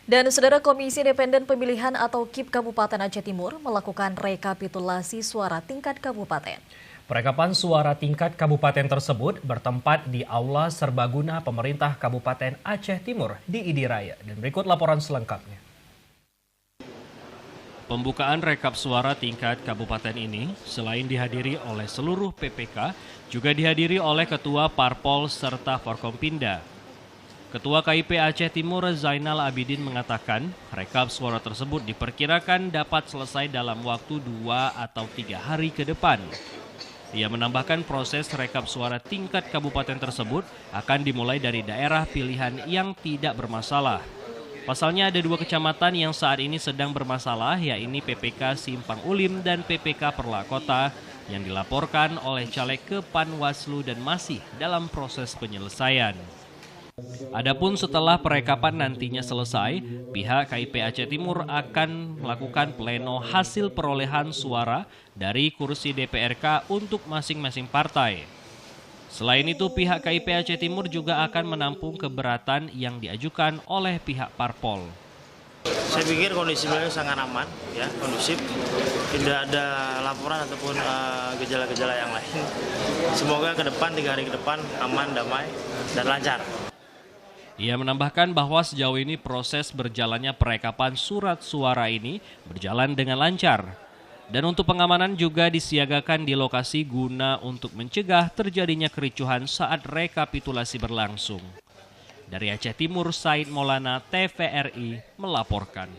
Dan Saudara, Komisi Independen Pemilihan atau KIP Kabupaten Aceh Timur melakukan rekapitulasi suara tingkat kabupaten. Perekapan suara tingkat kabupaten tersebut bertempat di Aula Serbaguna Pemerintah Kabupaten Aceh Timur di Idiraya. Dan berikut laporan selengkapnya. Pembukaan rekap suara tingkat kabupaten ini selain dihadiri oleh seluruh PPK, juga dihadiri oleh Ketua Parpol serta Forkompinda. Ketua KIP Aceh Timur Zainal Abidin mengatakan rekap suara tersebut diperkirakan dapat selesai dalam waktu 2 atau 3 hari ke depan. Ia menambahkan proses rekap suara tingkat kabupaten tersebut akan dimulai dari daerah pilihan yang tidak bermasalah. Pasalnya ada 2 kecamatan yang saat ini sedang bermasalah, yaitu PPK Simpang Ulim dan PPK Perlakota yang dilaporkan oleh caleg ke Panwaslu dan masih dalam proses penyelesaian. Adapun setelah perekapan nantinya selesai, pihak KIP Aceh Timur akan melakukan pleno hasil perolehan suara dari kursi DPRK untuk masing-masing partai. Selain itu, pihak KIP Aceh Timur juga akan menampung keberatan yang diajukan oleh pihak Parpol. Saya pikir kondisi beliau sangat aman, ya, kondusif, tidak ada laporan ataupun gejala-gejala yang lain. Semoga ke depan 3 hari ke depan aman, damai, dan lancar. Ia menambahkan bahwa sejauh ini proses berjalannya perekapan surat suara ini berjalan dengan lancar. Dan untuk pengamanan juga disiagakan di lokasi guna untuk mencegah terjadinya kericuhan saat rekapitulasi berlangsung. Dari Aceh Timur, Said Maulana, TVRI melaporkan.